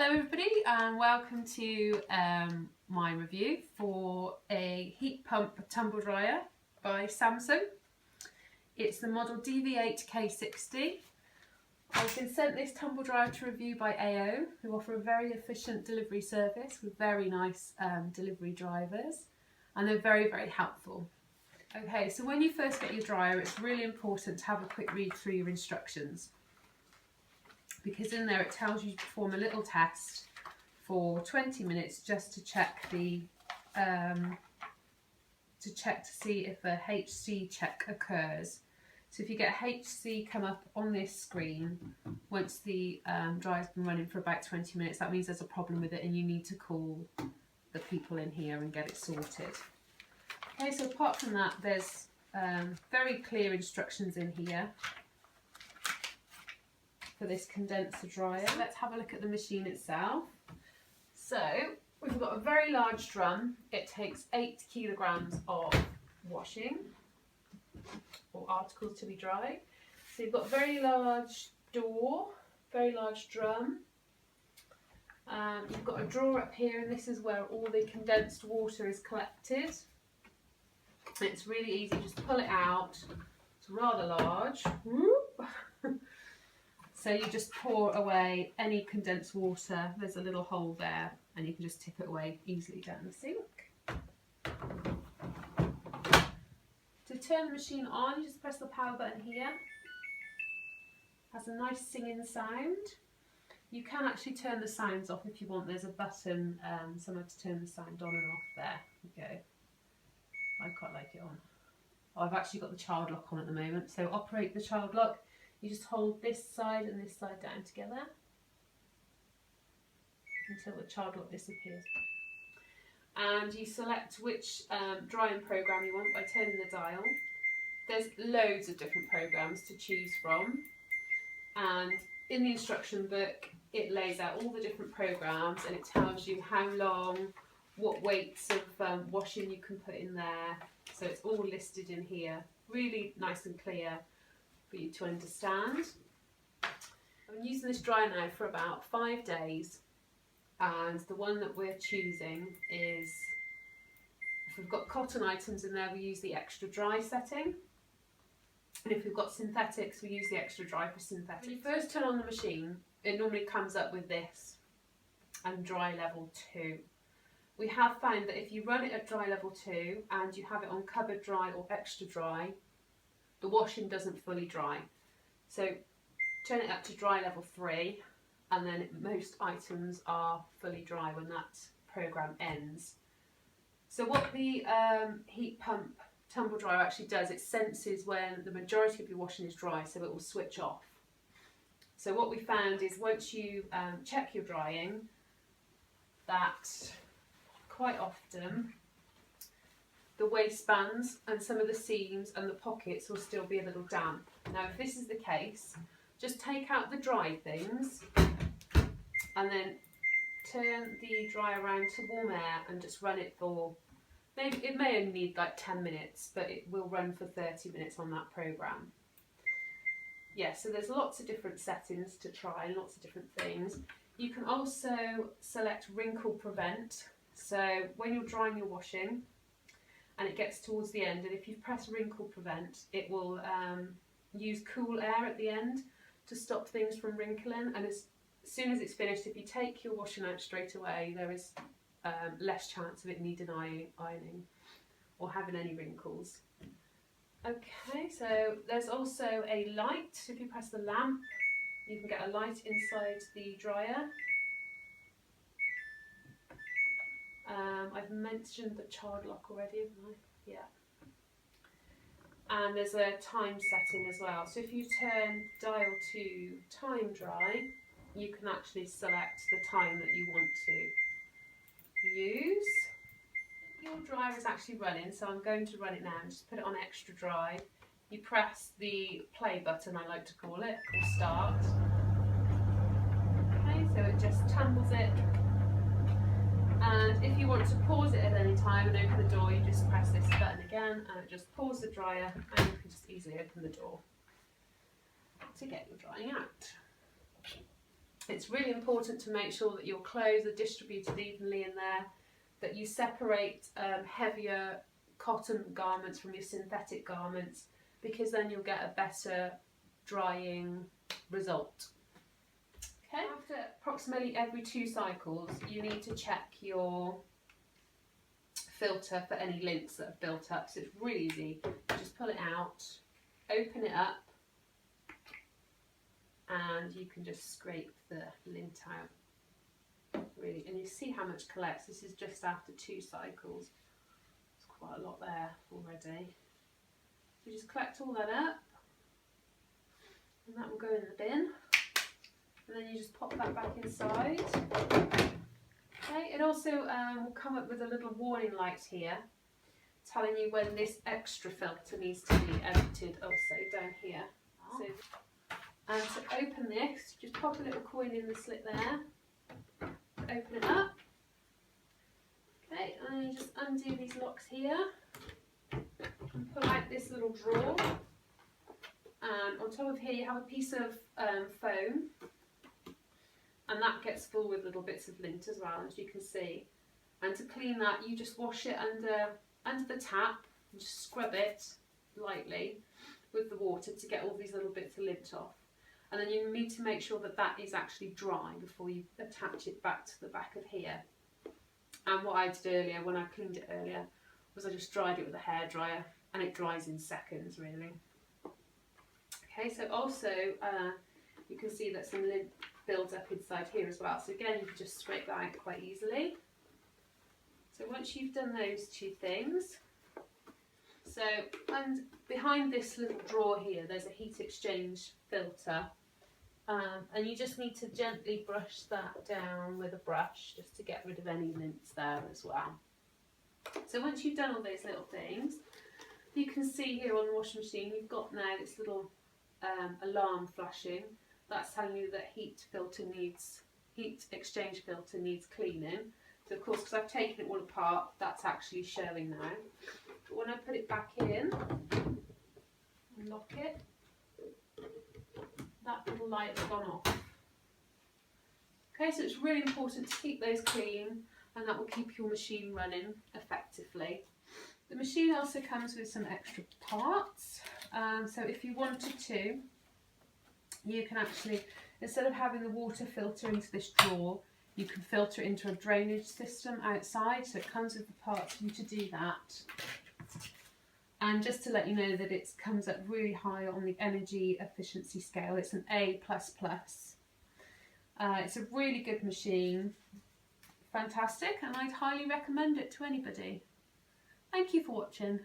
Hello everybody and welcome to my review for a heat pump tumble dryer by Samsung. It's the model DV8K60. I've been sent this tumble dryer to review by AO, who offer a very efficient delivery service with very nice delivery drivers, and they're very helpful. Okay, so when you first get your dryer, it's really important to have a quick read through your instructions, because in there it tells you to perform a little test for 20 minutes just to check the to see if a HC check occurs. So if you get HC come up on this screen once the dryer's been running for about 20 minutes, that means there's a problem with it and you need to call the people in here and get it sorted. Okay, so apart from that, there's very clear instructions in here for this condenser dryer. So let's have a look at the machine itself. So we've got a very large drum. It takes 8 kilograms of washing or articles to be dried. So you've got a very large door, very large drum. You've got a drawer up here, and this is where all the condensed water is collected. It's really easy, just pull it out. It's rather large. So you just pour away any condensed water. There's a little hole there and you can just tip it away easily down the sink. To turn the machine on, you just press the power button here. It has a nice singing sound. You can actually turn the sounds off if you want. There's a button somewhere to turn the sound on and off. There you go. I quite like it on. I've actually got the child lock on at the moment, so operate the child lock. You just hold this side and this side down together until the child lock disappears. And you select which drying program you want by turning the dial. There's loads of different programs to choose from, and in the instruction book it lays out all the different programs and it tells you how long, what weights of washing you can put in there. So it's all listed in here, really nice and clear for you to understand. I've been using this dryer now for about 5 days, and the one that we're choosing is, if we've got cotton items in there, we use the extra dry setting, and if we've got synthetics, we use the extra dry for synthetics. When you first turn on the machine, it normally comes up with this and dry level 2. We have found that if you run it at dry level 2 and you have it on cupboard dry or extra dry, the washing doesn't fully dry. So turn it up to dry level 3 and then most items are fully dry when that program ends. So what the heat pump tumble dryer actually does, it senses when the majority of your washing is dry, so it will switch off. So what we found is once you check your drying, that quite often the waistbands and some of the seams and the pockets will still be a little damp. Now if this is the case, just take out the dry things and then turn the dryer around to warm air and just run it for, maybe it may only need like 10 minutes, but it will run for 30 minutes on that program. Yeah, so there's lots of different settings to try and lots of different things. You can also select Wrinkle Prevent. So when you're drying your washing and it gets towards the end, and if you press Wrinkle Prevent, it will use cool air at the end to stop things from wrinkling, and as soon as it's finished, if you take your washing out straight away, there is less chance of it needing ironing or having any wrinkles. Okay, so there's also a light. If you press the lamp, you can get a light inside the dryer. I've mentioned the child lock already, haven't I? Yeah. And there's a time setting as well. So if you turn dial to time dry, you can actually select the time that you want to use. Your dryer is actually running, so I'm going to run it now and just put it on extra dry. You press the play button, I like to call it, or start. Okay, so it just tumbles it. And if you want to pause it at any time and open the door, you just press this button again and it just pauses the dryer, and you can just easily open the door to get your drying out. It's really important to make sure that your clothes are distributed evenly in there, that you separate heavier cotton garments from your synthetic garments, because then you'll get a better drying result. Okay. After approximately every 2 cycles, you need to check your filter for any lints that have built up. So it's really easy. Just pull it out, open it up, and you can just scrape the lint out. Really, and you see how much collects. This is just after 2 cycles. There's quite a lot there already. So just collect all that up, and that will go in the bin. And then you just pop that back inside. Okay, it also will come up with a little warning light here, telling you when this extra filter needs to be emptied. Also down here. So, and to open this, just pop a little coin in the slit there. Open it up. Okay, and then you just undo these locks here. Pull out this little drawer. And on top of here you have a piece of foam. And that gets full with little bits of lint as well, as you can see. And to clean that, you just wash it under the tap and just scrub it lightly with the water to get all these little bits of lint off. And then you need to make sure that that is actually dry before you attach it back to the back of here. And what I did earlier, when I cleaned it earlier, was I just dried it with a hairdryer, and it dries in seconds, really. Okay, so also you can see that some lint builds up inside here as well. So again, you can just scrape that out quite easily. So once you've done those 2 things, so and behind this little drawer here, there's a heat exchange filter, and you just need to gently brush that down with a brush just to get rid of any lints there as well. So once you've done all those little things, you can see here on the washing machine, you've got now this little alarm flashing. That's telling you that heat exchange filter needs cleaning. So of course, because I've taken it all apart, that's actually showing now. But when I put it back in and lock it, that little light has gone off. Okay, so it's really important to keep those clean, and that will keep your machine running effectively. The machine also comes with some extra parts. So if you wanted to, you can actually, instead of having the water filter into this drawer, you can filter it into a drainage system outside. So it comes with the parts for you to do that. And just to let you know that it comes up really high on the energy efficiency scale. It's an A++. It's a really good machine. Fantastic, and I'd highly recommend it to anybody. Thank you for watching.